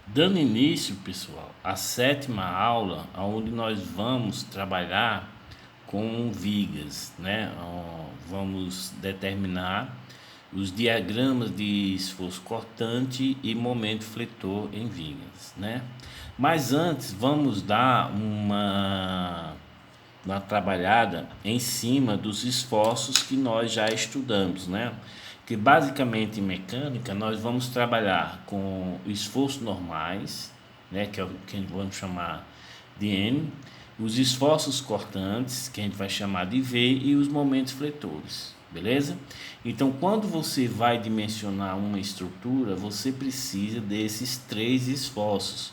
Dando início, pessoal, à sétima aula, onde nós vamos trabalhar com vigas, né? Vamos determinar os diagramas de esforço cortante e momento fletor em vigas, né? Mas antes, vamos dar uma trabalhada em cima dos esforços que nós já estudamos, né? Que basicamente em mecânica nós vamos trabalhar com esforços normais, né? Que é o que vamos chamar de N, os esforços cortantes, que a gente vai chamar de V, e os momentos fletores, beleza? Então, quando você vai dimensionar uma estrutura, você precisa desses três esforços,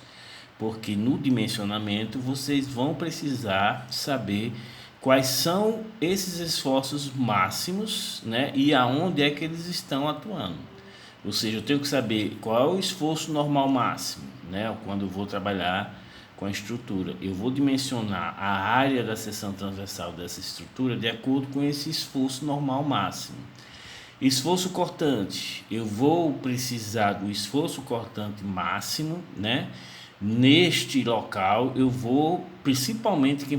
porque no dimensionamento vocês vão precisar saber quais são esses esforços máximos, né, e aonde é que eles estão atuando. Ou seja, eu tenho que saber qual é o esforço normal máximo, né, quando eu vou trabalhar com a estrutura. Eu vou dimensionar a área da seção transversal dessa estrutura de acordo com esse esforço normal máximo. Esforço cortante, eu vou precisar do esforço cortante máximo, né? Neste local eu vou, principalmente quem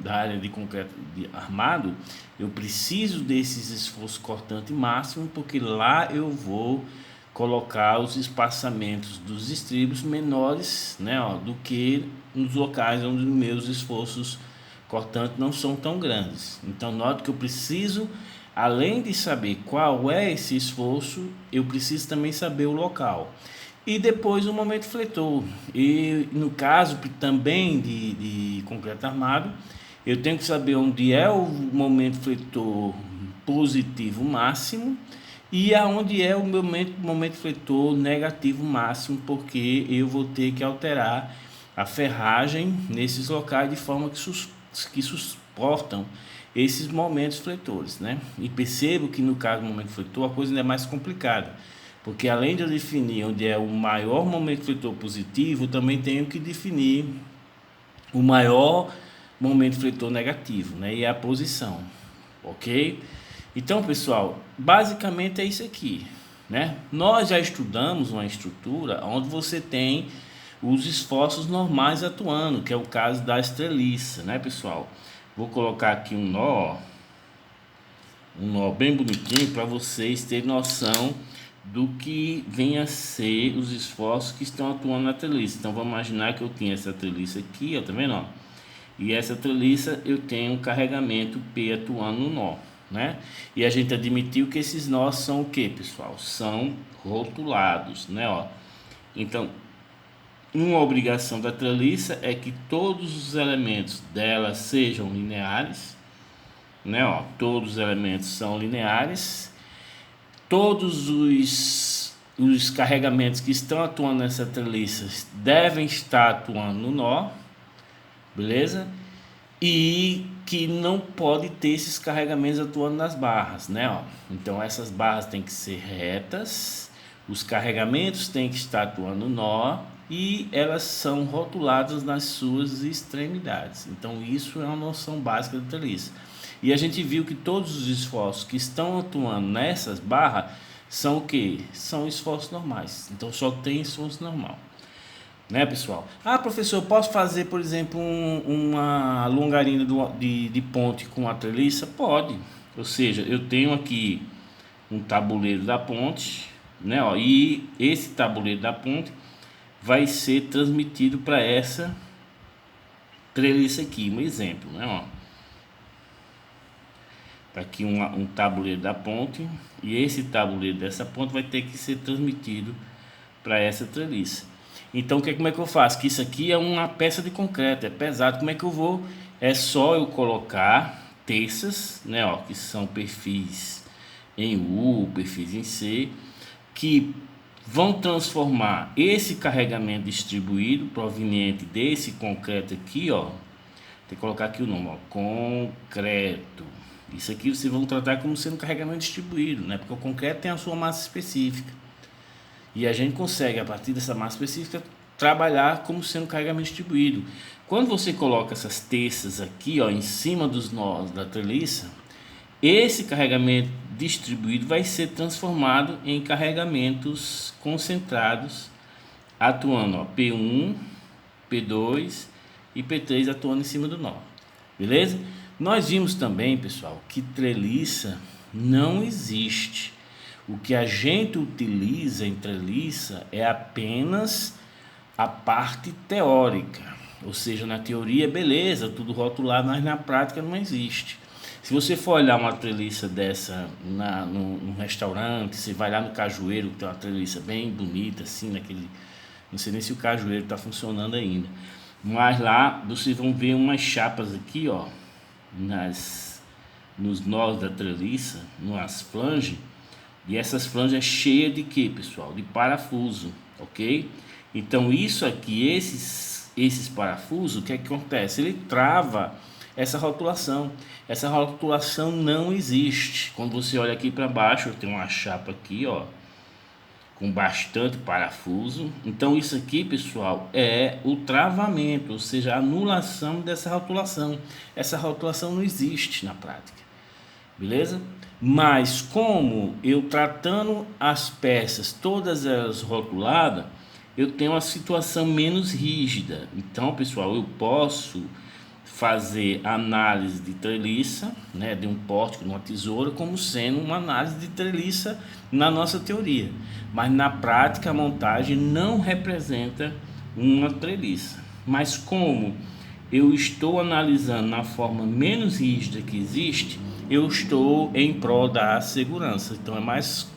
da área de concreto armado, eu preciso desses esforços cortante máximo, porque lá eu vou colocar os espaçamentos dos estribos menores, né, do que nos locais onde os meus esforços cortantes não são tão grandes. Então note que eu preciso, além de saber qual é esse esforço, eu preciso também saber o local. E depois o momento fletor. E no caso também de concreto armado, eu tenho que saber onde é o momento fletor positivo máximo e aonde é o momento fletor negativo máximo, porque eu vou ter que alterar a ferragem nesses locais de forma que suportam esses momentos fletores, né? E percebo que no caso do momento fletor a coisa ainda é mais complicada, porque além de eu definir onde é o maior momento fletor positivo, eu também tenho que definir o maior momento fletor negativo, né? E a posição, ok? Então, pessoal, basicamente é isso aqui, né? Nós já estudamos uma estrutura onde você tem os esforços normais atuando, que é o caso da estreliça, né, pessoal? Vou colocar aqui um nó bem bonitinho para vocês terem noção do que vem a ser os esforços que estão atuando na treliça. Então vamos imaginar que eu tenho essa treliça aqui, ó, tá vendo? Ó? E essa treliça eu tenho um carregamento P atuando no nó, né? E a gente admitiu que esses nós são o que, pessoal? São rotulados, né? Ó. Então, uma obrigação da treliça é que todos os elementos dela sejam lineares, né? Ó, todos os elementos são lineares, todos os carregamentos que estão atuando nessa treliça devem estar atuando no nó, beleza? E que não pode ter esses carregamentos atuando nas barras, né? Ó. Então essas barras têm que ser retas, os carregamentos têm que estar atuando no nó e elas são rotuladas nas suas extremidades. Então isso é uma noção básica da treliça. E a gente viu que todos os esforços que estão atuando nessas barras são o que? São esforços normais. Então só tem esforço normal, né, pessoal? Ah, professor, eu posso fazer, por exemplo, uma longarina de ponte com a treliça? Pode. Ou seja, eu tenho aqui um tabuleiro da ponte, né? Ó, e esse tabuleiro da ponte vai ser transmitido para essa treliça aqui. Um exemplo, né? Ó. Tá aqui um tabuleiro da ponte e esse tabuleiro dessa ponte vai ter que ser transmitido para essa treliça. Então, como é que eu faço? Que isso aqui é uma peça de concreto, é pesado. Como é que eu vou? É só eu colocar terças, né, ó, que são perfis em U, perfis em C, que vão transformar esse carregamento distribuído proveniente desse concreto aqui, ó. Tem que colocar aqui o nome, ó, concreto. Isso aqui vocês vão tratar como sendo carregamento distribuído, né? Porque o concreto tem a sua massa específica. E a gente consegue, a partir dessa massa específica, trabalhar como sendo carregamento distribuído. Quando você coloca essas terças aqui, ó, em cima dos nós da treliça, esse carregamento distribuído vai ser transformado em carregamentos concentrados atuando, ó, P1, P2 e P3 atuando em cima do nó, beleza? Nós vimos também, pessoal, que treliça não existe. O que a gente utiliza em treliça é apenas a parte teórica, ou seja, na teoria beleza, tudo rotulado, mas na prática não existe. Se você for olhar uma treliça dessa num restaurante, você vai lá no Cajueiro, que tem uma treliça bem bonita assim, não sei nem se o Cajueiro está funcionando ainda, mas lá vocês vão ver umas chapas aqui, ó, nos nós da treliça, nas flanges, e essas flanges é cheia de quê, pessoal? De parafuso, ok? Então isso aqui, esses parafusos, o que acontece? Ele trava essa rotulação. Essa rotulação não existe. Quando você olha aqui para baixo, eu tenho uma chapa aqui, ó, com bastante parafuso. Então isso aqui, pessoal, é o travamento, ou seja, a anulação dessa rotulação. Essa rotulação não existe na prática, beleza? Mas como eu tratando as peças, todas elas rotuladas, eu tenho uma situação menos rígida. Então, pessoal, eu posso fazer análise de treliça, né, de um pórtico, de uma tesoura, como sendo uma análise de treliça na nossa teoria. Mas na prática a montagem não representa uma treliça. Mas como eu estou analisando na forma menos rígida que existe, eu estou em prol da segurança. Então é mais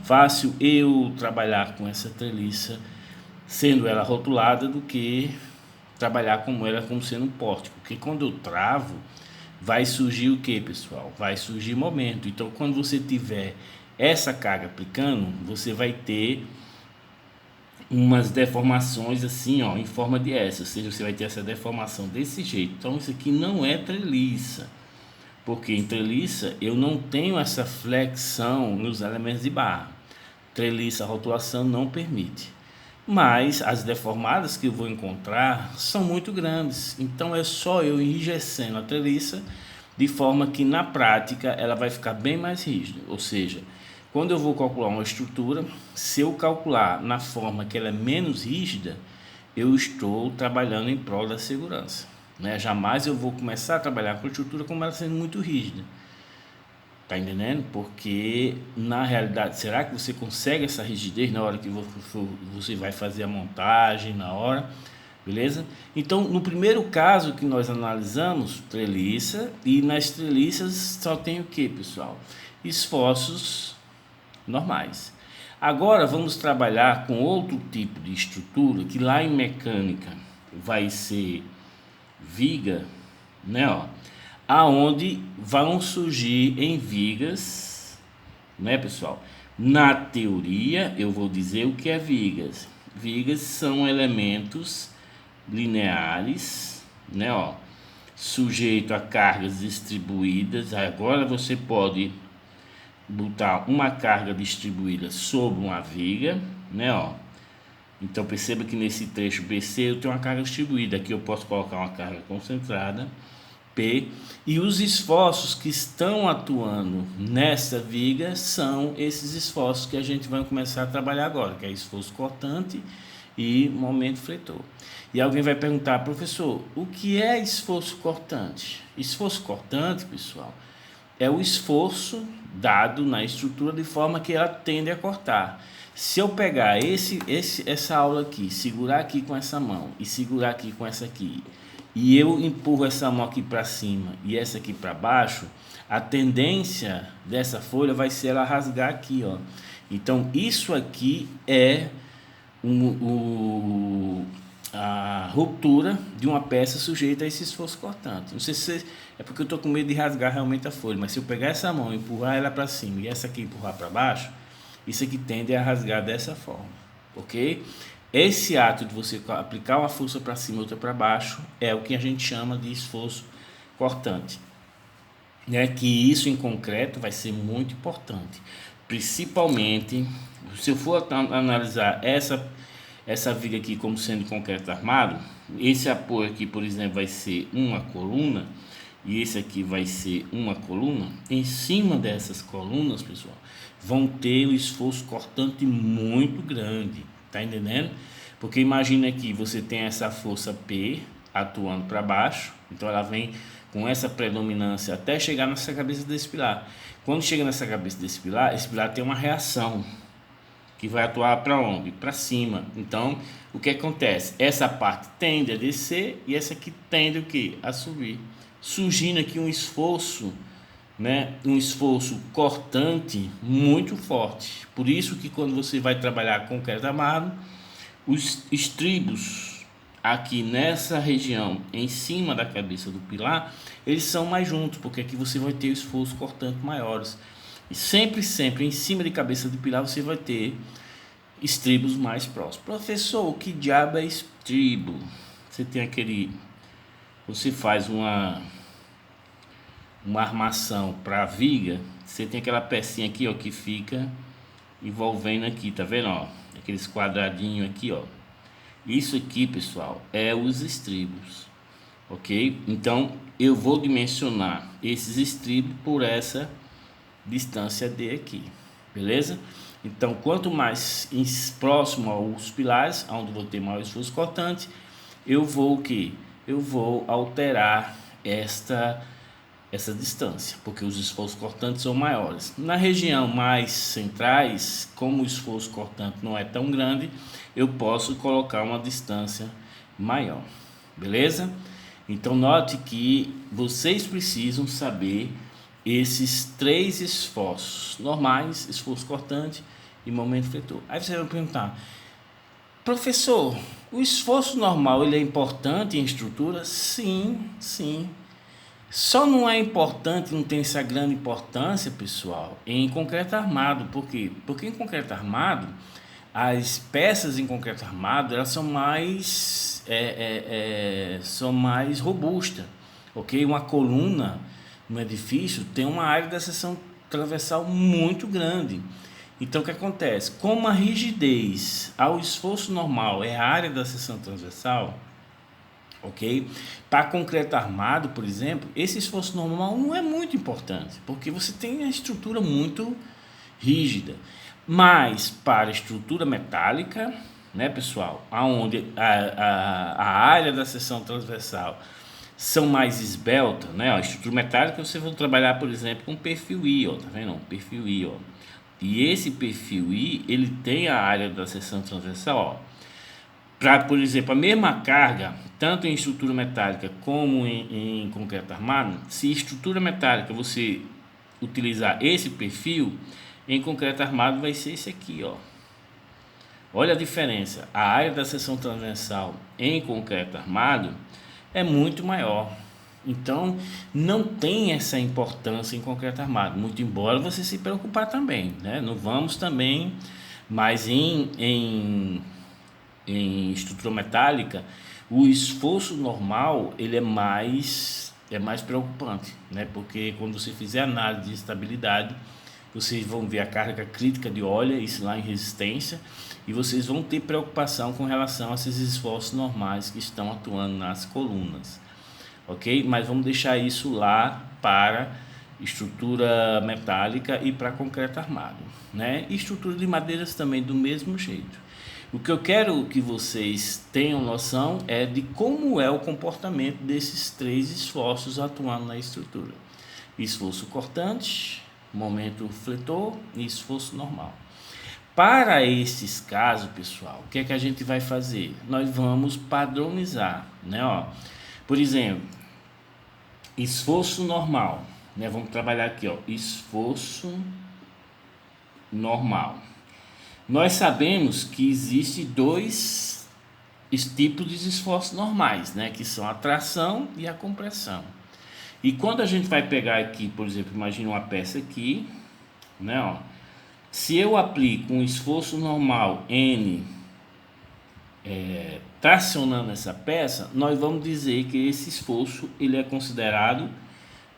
fácil eu trabalhar com essa treliça sendo ela rotulada do que trabalhar como ela como sendo um pórtico, porque quando eu travo vai surgir o que, pessoal? Vai surgir momento. Então quando você tiver essa carga aplicando, você vai ter umas deformações assim, ó, em forma de S, ou seja, você vai ter essa deformação desse jeito. Então isso aqui não é treliça, porque em treliça eu não tenho essa flexão nos elementos de barra. Treliça, a rotulação não permite. Mas as deformadas que eu vou encontrar são muito grandes, então é só eu enrijecendo a treliça de forma que na prática ela vai ficar bem mais rígida. Ou seja, quando eu vou calcular uma estrutura, se eu calcular na forma que ela é menos rígida, eu estou trabalhando em prol da segurança, né? Jamais eu vou começar a trabalhar com a estrutura como ela sendo muito rígida. Tá entendendo? Porque na realidade, será que você consegue essa rigidez na hora que você vai fazer a montagem, na hora, beleza? Então, no primeiro caso que nós analisamos, treliça, e nas treliças só tem o que, pessoal? Esforços normais. Agora vamos trabalhar com outro tipo de estrutura que lá em mecânica vai ser viga, né, ó, aonde vão surgir em vigas, né, pessoal? Na teoria, eu vou dizer o que é vigas. Vigas são elementos lineares, né, ó, sujeito a cargas distribuídas. Agora você pode botar uma carga distribuída sobre uma viga, né, ó. Então perceba que nesse trecho BC eu tenho uma carga distribuída. Aqui eu posso colocar uma carga concentrada, P, e os esforços que estão atuando nessa viga são esses esforços que a gente vai começar a trabalhar agora, que é esforço cortante e momento fletor. E alguém vai perguntar, professor, o que é esforço cortante? Esforço cortante, pessoal, é o esforço dado na estrutura de forma que ela tende a cortar. Se eu pegar essa aula aqui, segurar aqui com essa mão e segurar aqui com essa aqui, e eu empurro essa mão aqui para cima e essa aqui para baixo, a tendência dessa folha vai ser ela rasgar aqui, ó. Então isso aqui é a ruptura de uma peça sujeita a esse esforço cortante. Não sei se é porque eu estou com medo de rasgar realmente a folha, mas se eu pegar essa mão e empurrar ela para cima e essa aqui empurrar para baixo, isso aqui tende a rasgar dessa forma, ok? Esse ato de você aplicar uma força para cima e outra para baixo é o que a gente chama de esforço cortante, né? Que isso em concreto vai ser muito importante, principalmente se eu for analisar essa viga aqui como sendo concreto armado. Esse apoio aqui, por exemplo, vai ser uma coluna e esse aqui vai ser uma coluna. Em cima dessas colunas, pessoal, vão ter o esforço cortante muito grande. Tá entendendo? Porque imagina que você tem essa força P atuando para baixo, então ela vem com essa predominância até chegar nessa cabeça desse pilar. Quando chega nessa cabeça desse pilar, esse pilar tem uma reação que vai atuar para onde? Para cima. Então, o que acontece? Essa parte tende a descer e essa aqui tende o quê? A subir. Surgindo aqui um esforço, né? Um esforço cortante muito forte. Por isso que quando você vai trabalhar com concreto armado, os estribos aqui nessa região, em cima da cabeça do pilar, eles são mais juntos, porque aqui você vai ter esforço cortante maiores. E sempre em cima de cabeça do pilar você vai ter estribos mais próximos. Professor, o que diabo é estribo? Você tem aquele... Você faz uma armação para viga, você tem aquela pecinha aqui, ó, que fica envolvendo aqui, tá vendo, ó? Aqueles quadradinhos aqui, ó. Isso aqui, pessoal, é os estribos, ok? Então, eu vou dimensionar esses estribos por essa distância D aqui, beleza? Então, quanto mais próximo aos pilares, onde vou ter maior esforço cortante, eu vou o quê? Eu vou alterar essa distância, porque os esforços cortantes são maiores. Na região mais centrais, como o esforço cortante não é tão grande, eu posso colocar uma distância maior, beleza? Então note que vocês precisam saber esses três esforços normais, esforço cortante e momento fletor. Aí você vai perguntar: professor, o esforço normal ele é importante em estrutura? Sim. Só não é importante, não tem essa grande importância, pessoal, em concreto armado. Por quê? Porque em concreto armado, as peças em concreto armado, elas são mais robustas, ok? Uma coluna no edifício tem uma área da seção transversal muito grande. Então, o que acontece? Como a rigidez ao esforço normal é a área da seção transversal, ok? Para concreto armado, por exemplo, esse esforço normal não é muito importante, porque você tem a estrutura muito rígida. Mas para estrutura metálica, né, pessoal, aonde a área da seção transversal são mais esbelta, né? A estrutura metálica você vai trabalhar, por exemplo, com perfil I, ó, tá vendo? Um perfil I, ó. E esse perfil I, ele tem a área da seção transversal, ó. Para, por exemplo, a mesma carga, tanto em estrutura metálica como em concreto armado, se estrutura metálica você utilizar esse perfil, em concreto armado vai ser esse aqui, ó. Olha a diferença. A área da seção transversal em concreto armado é muito maior. Então, não tem essa importância em concreto armado, muito embora você se preocupar também, né? Não vamos também, mas em estrutura metálica, o esforço normal ele é mais preocupante, né? Porque quando você fizer análise de estabilidade, vocês vão ver a carga crítica de óleo, isso lá em resistência, e vocês vão ter preocupação com relação a esses esforços normais que estão atuando nas colunas, ok? Mas vamos deixar isso lá para estrutura metálica e para concreto armado, né? E estrutura de madeiras também do mesmo jeito. O que eu quero que vocês tenham noção é de como é o comportamento desses três esforços atuando na estrutura: esforço cortante, momento fletor e esforço normal. Para esses casos, pessoal, o que é que a gente vai fazer? Nós vamos padronizar, né? Ó, por exemplo, esforço normal, né? Vamos trabalhar aqui, ó, esforço normal. Nós sabemos que existe dois tipos de esforços normais, né? Que são a tração e a compressão. E quando a gente vai pegar aqui, por exemplo, imagina uma peça aqui, né? Ó, se eu aplico um esforço normal N tracionando essa peça, nós vamos dizer que esse esforço ele é considerado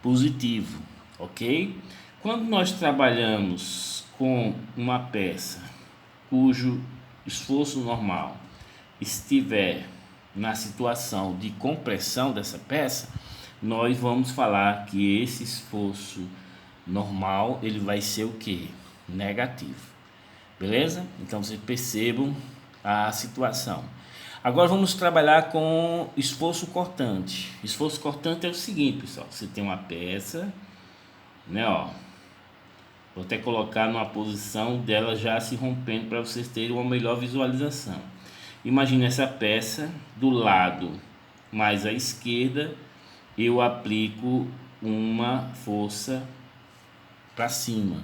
positivo, ok? Quando nós trabalhamos com uma peça cujo esforço normal estiver na situação de compressão dessa peça, nós vamos falar que esse esforço normal ele vai ser o que? Negativo, beleza? Então vocês percebam a situação. Agora vamos trabalhar com esforço cortante. Esforço cortante é o seguinte, pessoal. Você tem uma peça, né, ó. Vou até colocar numa posição dela já se rompendo para vocês terem uma melhor visualização. Imagine essa peça do lado mais à esquerda, eu aplico uma força para cima,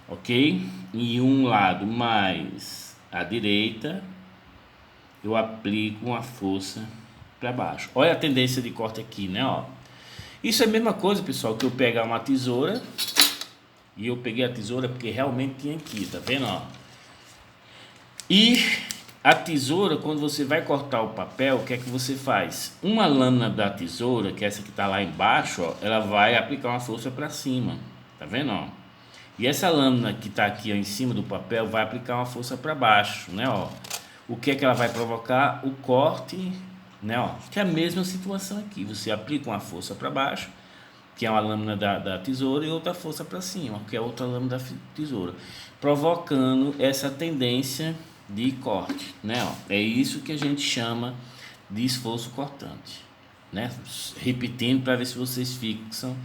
ok? E um lado mais à direita, eu aplico uma força para baixo. Olha a tendência de corte aqui, né? Ó. Isso é a mesma coisa, pessoal, que eu pegar uma tesoura, e eu peguei a tesoura porque realmente tinha aqui, tá vendo? Ó. E a tesoura, quando você vai cortar o papel, o que é que você faz? Uma lâmina da tesoura, que é essa que está lá embaixo, ó, ela vai aplicar uma força para cima, tá vendo? Ó? E essa lâmina que está aqui ó, em cima do papel vai aplicar uma força para baixo, né? Ó. O que é que ela vai provocar? O corte, né? Ó, que é a mesma situação aqui. Você aplica uma força para baixo, que é uma lâmina da tesoura, e outra força para cima, que é outra lâmina da tesoura, provocando essa tendência de corte, né? Ó, é isso que a gente chama de esforço cortante, né? Repetindo para ver se vocês fixam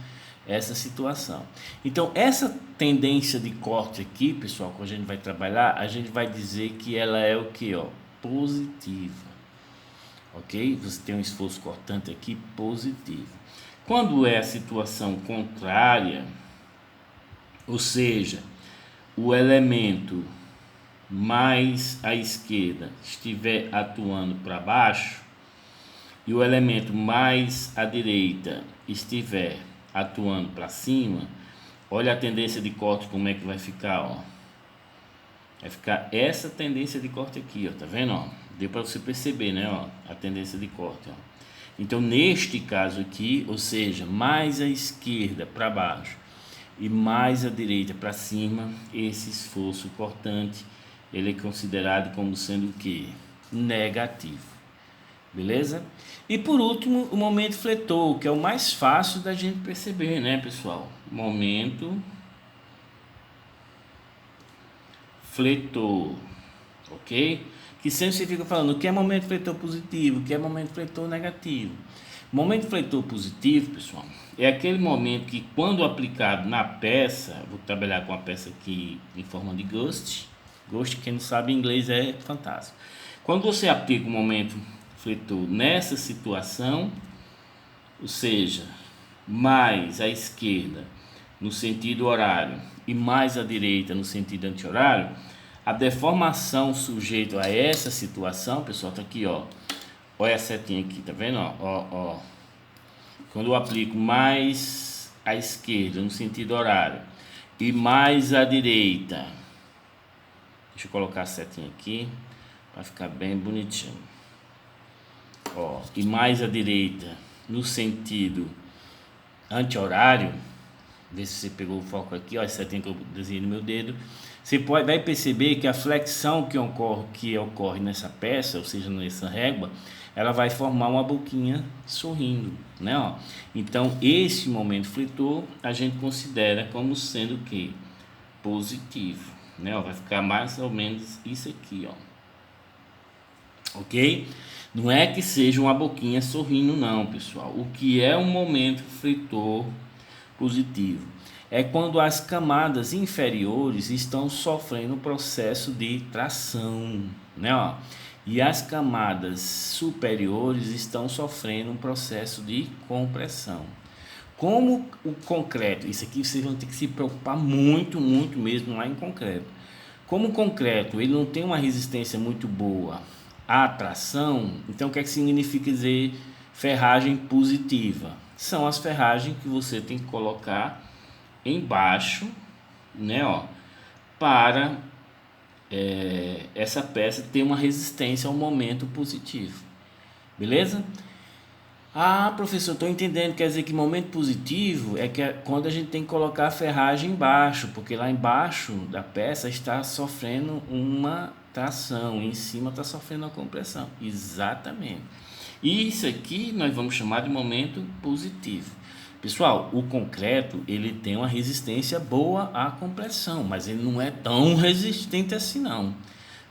essa situação. Então, essa tendência de corte aqui, pessoal, quando a gente vai trabalhar, a gente vai dizer que ela é o que, ó, positiva, ok? Você tem um esforço cortante aqui positivo. Quando é a situação contrária, ou seja, o elemento mais à esquerda estiver atuando para baixo e o elemento mais à direita estiver atuando para cima, olha a tendência de corte como é que vai ficar, ó. Vai ficar essa tendência de corte aqui, ó, tá vendo, ó? Deu para você perceber, né, ó, a tendência de corte, ó. Então, neste caso aqui, ou seja, mais à esquerda para baixo e mais à direita para cima, esse esforço cortante, ele é considerado como sendo o que? Negativo. Beleza? E por último, o momento fletor, que é o mais fácil da gente perceber, né, pessoal? Momento fletor, ok? Que sempre você fica falando o que é momento fletor positivo, o que é momento fletor negativo. Momento fletor positivo, pessoal, é aquele momento que quando aplicado na peça, vou trabalhar com a peça aqui em forma de ghost, quem não sabe inglês é fantástico. Quando você aplica o momento fletor nessa situação, ou seja, mais à esquerda no sentido horário e mais à direita no sentido anti-horário, a deformação sujeito a essa situação, pessoal, tá aqui, ó. Olha a setinha aqui, tá vendo? Ó. Quando eu aplico mais à esquerda no sentido horário e mais à direita, deixa eu colocar a setinha aqui para ficar bem bonitinho. Ó, e mais à direita no sentido anti-horário, vê se você pegou o foco aqui, ó, essa setinha que eu desenhei no meu dedo. Você vai perceber que a flexão que ocorre nessa peça, ou seja, nessa régua, ela vai formar uma boquinha sorrindo, né? Ó. Então, esse momento fletor a gente considera como sendo o que? Positivo, né? Ó, vai ficar mais ou menos isso aqui, ó. Ok? Não é que seja uma boquinha sorrindo, não, pessoal. O que é um momento fletor positivo? É quando as camadas inferiores estão sofrendo um processo de tração, né? Ó. E as camadas superiores estão sofrendo um processo de compressão. Como o concreto, isso aqui vocês vão ter que se preocupar muito mesmo lá em concreto. Como o concreto ele não tem uma resistência muito boa à tração, então o que é que significa dizer ferragem positiva? São as ferragens que você tem que colocar embaixo, né, ó, para essa peça ter uma resistência ao momento positivo, beleza? Ah, professor, estou entendendo, quer dizer que momento positivo é quando a gente tem que colocar a ferragem embaixo, porque lá embaixo da peça está sofrendo uma tração, em cima está sofrendo uma compressão, exatamente. E isso aqui nós vamos chamar de momento positivo. Pessoal, o concreto ele tem uma resistência boa à compressão, mas ele não é tão resistente assim não.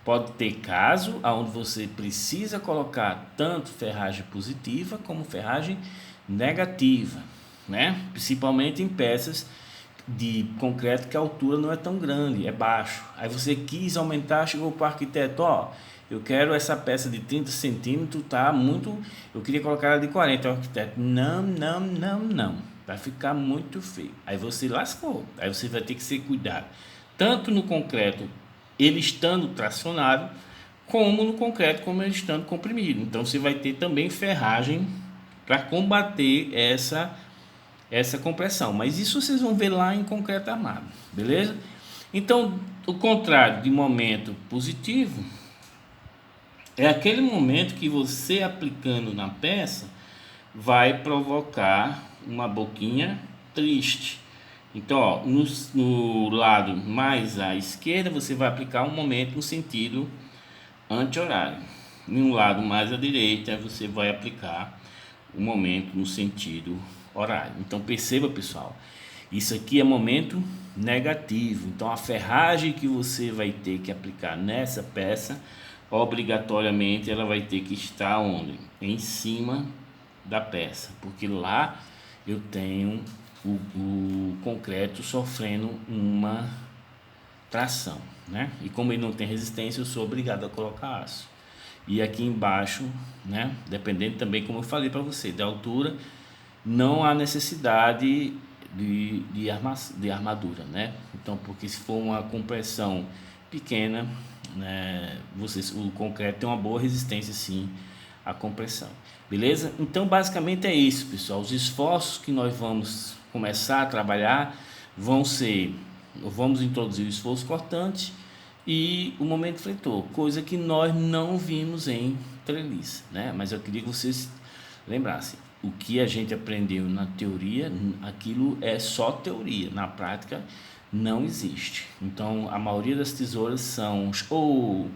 Pode ter caso onde você precisa colocar tanto ferragem positiva como ferragem negativa, né? Principalmente em peças de concreto que a altura não é tão grande, é baixo. Aí você quis aumentar, chegou para o arquiteto, ó, eu quero essa peça de 30 centímetros, tá muito, eu queria colocar ela de 40. O arquiteto, não, vai ficar muito feio. Aí você lascou, aí você vai ter que ser cuidado, tanto no concreto, ele estando tracionado, como no concreto, como ele estando comprimido. Então você vai ter também ferragem para combater essa compressão, mas isso vocês vão ver lá em concreto armado, beleza? Então, o contrário de momento positivo é aquele momento que você aplicando na peça vai provocar uma boquinha triste. Então, ó, no lado mais à esquerda você vai aplicar um momento no sentido anti-horário. No lado mais à direita você vai aplicar o momento no sentido horário. Então perceba, pessoal, isso aqui é momento negativo. Então a ferragem que você vai ter que aplicar nessa peça, obrigatoriamente ela vai ter que estar onde? Em cima da peça, porque lá eu tenho o concreto sofrendo uma tração, né? E como ele não tem resistência, eu sou obrigado a colocar aço. E aqui embaixo, né, dependendo também, como eu falei para você, da altura, não há necessidade de armadura, né? Então, porque se for uma compressão pequena, né, o concreto tem uma boa resistência sim à compressão, beleza? Então, basicamente é isso, pessoal. Os esforços que nós vamos começar a trabalhar vamos introduzir o esforço cortante e o momento fletor, coisa que nós não vimos em treliça, né? Mas eu queria que vocês lembrassem, o que a gente aprendeu na teoria, aquilo é só teoria, na prática não existe. Então a maioria das tesouras são ou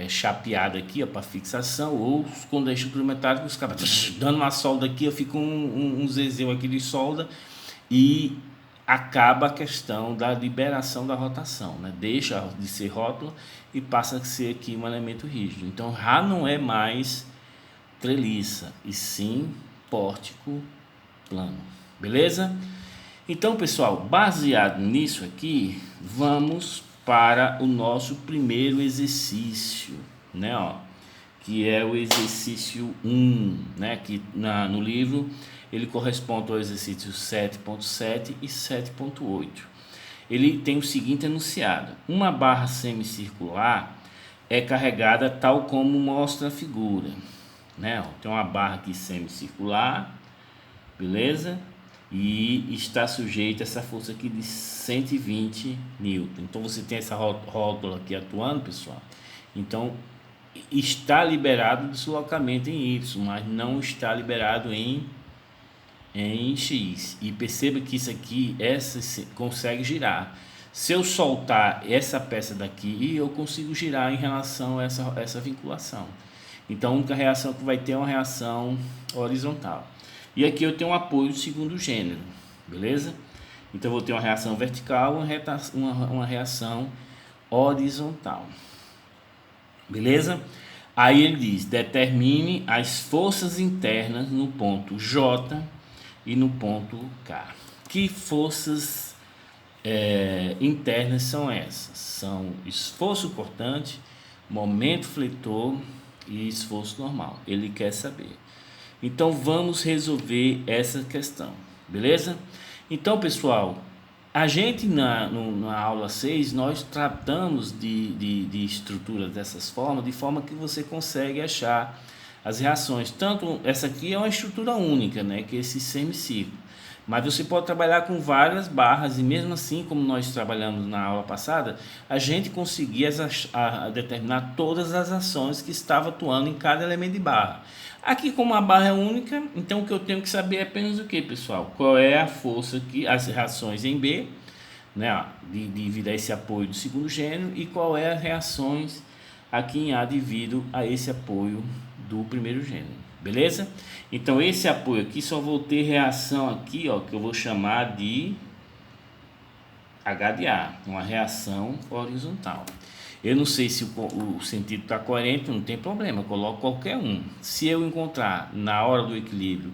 chapeada aqui para fixação, ou quando é estrutura metálica os caras dando uma solda aqui, eu fico um zezéu aqui de solda e acaba a questão da liberação da rotação, né? Deixa de ser rótula e passa a ser aqui um elemento rígido. Então já não é mais treliça, e sim pórtico plano, beleza? Então, pessoal, baseado nisso aqui, vamos para o nosso primeiro exercício, né? Ó, que é o exercício 1, né? Que no livro ele corresponde ao exercício 7.7 e 7.8. Ele tem o seguinte enunciado: uma barra semicircular é carregada tal como mostra a figura, né? Tem uma barra aqui semicircular, beleza? E está sujeita a essa força aqui de 120 newton. Então você tem essa rótula aqui atuando, pessoal. Então está liberado o deslocamento em Y, mas não está liberado em X. E perceba que isso aqui, essa consegue girar. Se eu soltar essa peça daqui, eu consigo girar em relação a essa vinculação. Então a única reação que vai ter é uma reação horizontal. E aqui eu tenho um apoio do segundo gênero, beleza? Então eu vou ter uma reação vertical, uma reação horizontal, beleza? Aí ele diz: determine as forças internas no ponto J e no ponto K. Que forças internas são essas? São esforço cortante, momento fletor e esforço normal. Ele quer saber. Então vamos resolver essa questão, beleza? Então, pessoal, a gente na aula 6 nós tratamos de estrutura dessas formas, de forma que você consegue achar as reações. Tanto essa aqui é uma estrutura única, né, que é esse semicírculo. Mas você pode trabalhar com várias barras e mesmo assim, como nós trabalhamos na aula passada, a gente conseguia determinar todas as ações que estavam atuando em cada elemento de barra. Aqui, como a barra é única, então o que eu tenho que saber é apenas o que, pessoal? Qual é a força que as reações em B, né, devido a esse apoio do segundo gênero, e qual é as reações aqui em A devido a esse apoio do primeiro gênero, beleza? Então esse apoio aqui só vou ter reação aqui, ó, que eu vou chamar de H de A, uma reação horizontal. Eu não sei se o sentido está coerente, não tem problema, eu coloco qualquer um. Se eu encontrar na hora do equilíbrio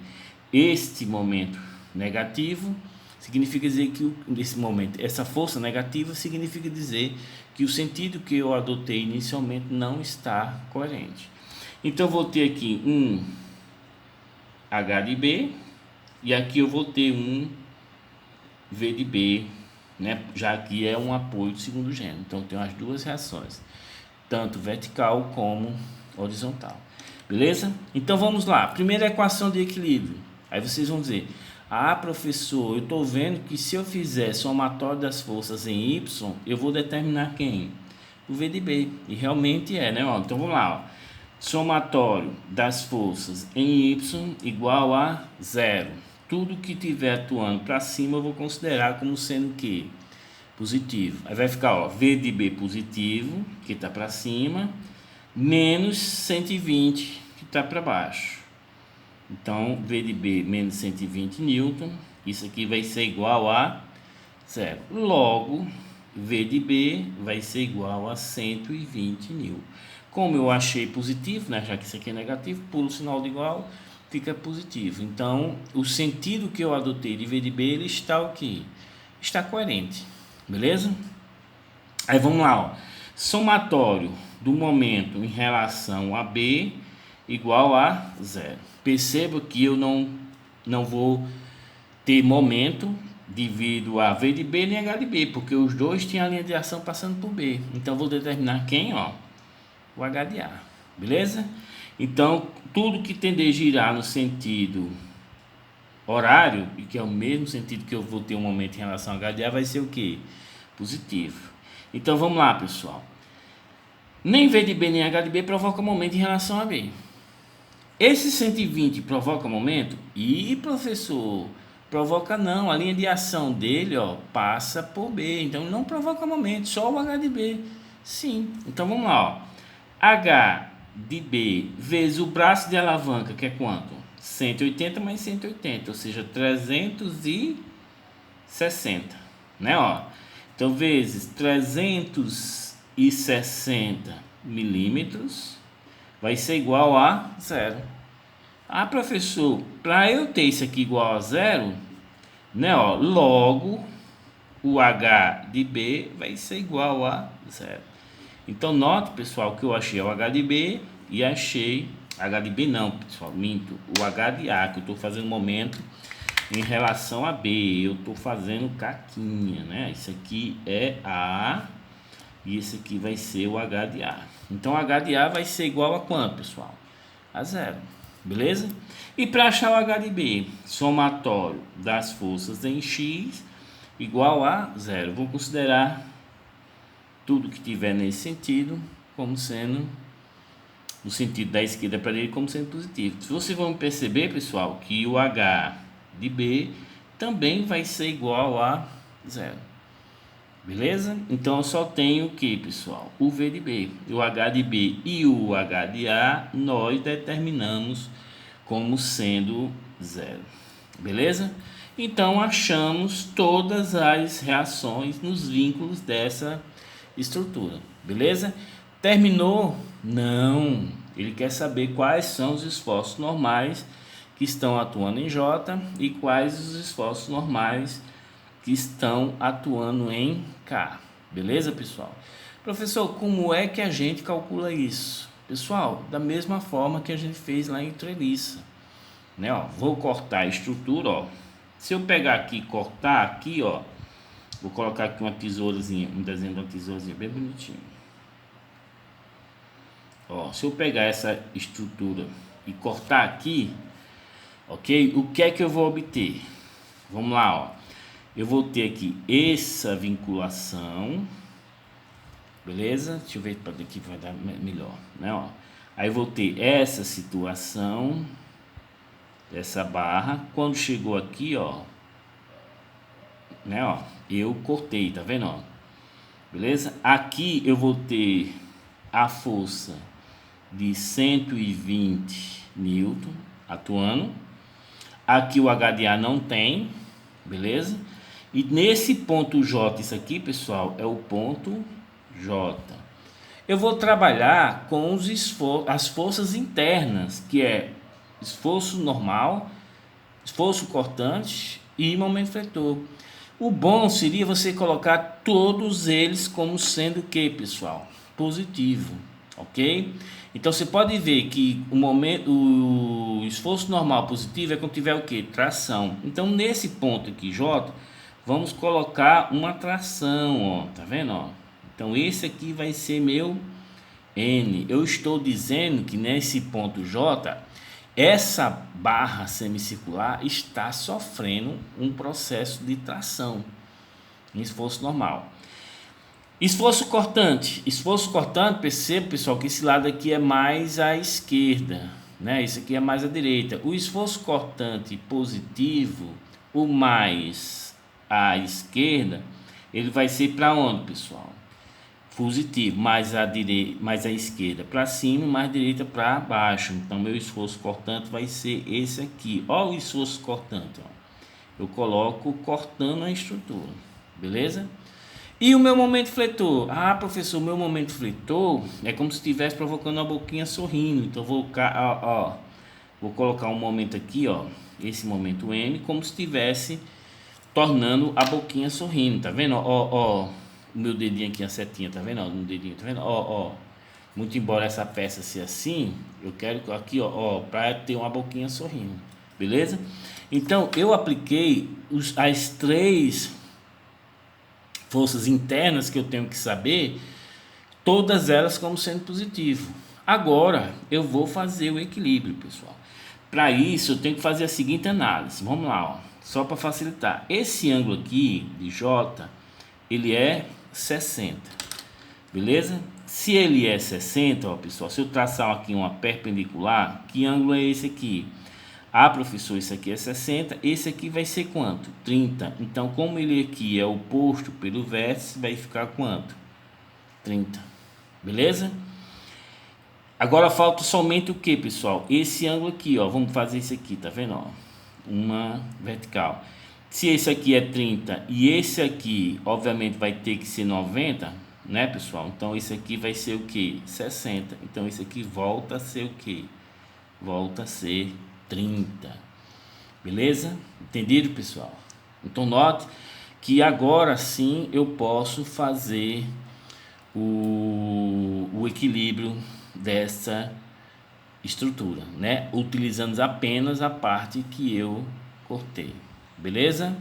este momento negativo, significa dizer que nesse momento, essa força negativa significa dizer que o sentido que eu adotei inicialmente não está coerente. Então eu vou ter aqui um H de B e aqui eu vou ter um V de B, né? Já que é um apoio do segundo gênero. Então eu tenho as duas reações, tanto vertical como horizontal. Beleza? Então vamos lá. Primeira equação de equilíbrio. Aí vocês vão dizer: ah, professor, eu estou vendo que se eu fizer somatório das forças em Y, eu vou determinar quem? O V de B. E realmente é, né? Ó, então vamos lá. Ó. Somatório das forças em Y igual a 0. Tudo que tiver atuando para cima eu vou considerar como sendo o quê? Positivo. Aí vai ficar, ó, V de B positivo, que está para cima, menos 120, que está para baixo. Então, V de B menos 120 newton, isso aqui vai ser igual a 0. Logo, V de B vai ser igual a 120 newton. Como eu achei positivo, né, já que isso aqui é negativo, pulo o sinal de igual, fica positivo. Então, o sentido que eu adotei de V de B, ele está o quê? Está coerente. Beleza? Aí vamos lá, ó. Somatório do momento em relação a B igual a 0. Perceba que eu não vou ter momento devido a V de B nem H de B, porque os dois têm a linha de ação passando por B. Então vou determinar quem, ó? O H de A. Beleza? Então, tudo que tender a girar no sentido horário, e que é o mesmo sentido que eu vou ter um momento em relação a H de A, vai ser o quê? Positivo. Então vamos lá, pessoal. Nem V de B nem H de B provoca momento em relação a B. Esse 120 provoca momento? E professor, provoca não. A linha de ação dele, ó, passa por B. Então não provoca momento, só o H de B. Sim. Então vamos lá, ó. H de B vezes o braço de alavanca, que é quanto? 180 mais 180, ou seja, 360, né, ó? Então, vezes 360 milímetros vai ser igual a 0. Ah, professor, para eu ter isso aqui igual a 0, né, ó, logo o H de B vai ser igual a 0. Então, note, pessoal, que eu achei o H de B e achei H de B não, pessoal, minto, o H de A, que eu estou fazendo momento em relação a B, eu estou fazendo caquinha, né? Isso aqui é A e esse aqui vai ser o H de A. Então, o H de A vai ser igual a quanto, pessoal? A 0, beleza? E para achar o H de B, somatório das forças em X igual a 0. Vou considerar tudo que tiver nesse sentido como sendo, no sentido da esquerda para a direita, como sendo positivo. Vocês vão perceber, pessoal, que o H de B também vai ser igual a 0. Beleza? Então eu só tenho o que, pessoal? O V de B. O H de B e o H de A nós determinamos como sendo 0. Beleza? Então achamos todas as reações nos vínculos dessa estrutura. Beleza? Terminou? Não. Ele quer saber quais são os esforços normais que estão atuando em J e quais os esforços normais que estão atuando em K. Beleza, pessoal? Professor, como é que a gente calcula isso? Pessoal, da mesma forma que a gente fez lá em treliça, né? Ó, vou cortar a estrutura, ó. Se eu pegar aqui e cortar aqui, ó, vou colocar aqui uma tesourazinha, um desenho de uma tesourazinha bem bonitinho. Ó, se eu pegar essa estrutura e cortar aqui, ok? O que é que eu vou obter? Vamos lá, ó. Eu vou ter aqui essa vinculação, beleza? Deixa eu ver para daqui vai dar melhor, né? Ó. Aí eu vou ter essa situação, essa barra. Quando chegou aqui, ó, né? Ó, eu cortei, tá vendo? Ó, beleza? Aqui eu vou ter a força de 120 newton atuando. Aqui o H de A não tem, beleza? E nesse ponto J, isso aqui, pessoal, é o ponto J. Eu vou trabalhar com as forças internas, que é esforço normal, esforço cortante e momento fletor. O bom seria você colocar todos eles como sendo o que, pessoal? Positivo, ok? Então você pode ver que o esforço normal positivo é quando tiver o que? Tração. Então nesse ponto aqui, J, vamos colocar uma tração, ó, tá vendo, ó? Então esse aqui vai ser meu N. Eu estou dizendo que nesse ponto J, essa barra semicircular está sofrendo um processo de tração em esforço normal. Esforço cortante. Esforço cortante, perceba, pessoal, que esse lado aqui é mais à esquerda, né? Esse aqui é mais à direita. O esforço cortante positivo, o mais à esquerda, ele vai ser para onde, pessoal? Positivo, mais à direita, mais à esquerda para cima, mais à direita para baixo. Então meu esforço cortante vai ser esse aqui. Ó, o esforço cortante, ó. Eu coloco cortando a estrutura, beleza? E o meu momento fletor? Ah, professor, meu momento fletor é como se estivesse provocando a boquinha sorrindo. Então vou colocar um momento aqui, ó, esse momento M, como se estivesse tornando a boquinha sorrindo, tá vendo? Ó, o meu dedinho aqui, a setinha, tá vendo? Ó, no dedinho, tá vendo? Ó. Muito embora essa peça seja assim, eu quero aqui, ó, para ter uma boquinha sorrindo, beleza? Então, eu apliquei as três forças internas que eu tenho que saber, todas elas como sendo positivo. Agora, eu vou fazer o equilíbrio, pessoal. Para isso, eu tenho que fazer a seguinte análise. Vamos lá, ó, só para facilitar. Esse ângulo aqui de J, ele é 60, beleza? Se ele é 60, ó, pessoal, se eu traçar aqui uma perpendicular, que ângulo é esse aqui? Ah, professor, isso aqui é 60, esse aqui vai ser quanto? 30. Então, como ele aqui é oposto pelo vértice, vai ficar quanto? 30. Beleza? Agora falta somente o que, pessoal? Esse ângulo aqui, ó. Vamos fazer isso aqui, tá vendo? Ó? Uma vertical. Se esse aqui é 30 e esse aqui, obviamente, vai ter que ser 90, né, pessoal? Então, esse aqui vai ser o que? 60. Então, esse aqui volta a ser o que? Volta a ser 30. Beleza? Entendido, pessoal? Então, note que agora sim eu posso fazer o equilíbrio dessa estrutura, né? Utilizando apenas a parte que eu cortei. Beleza?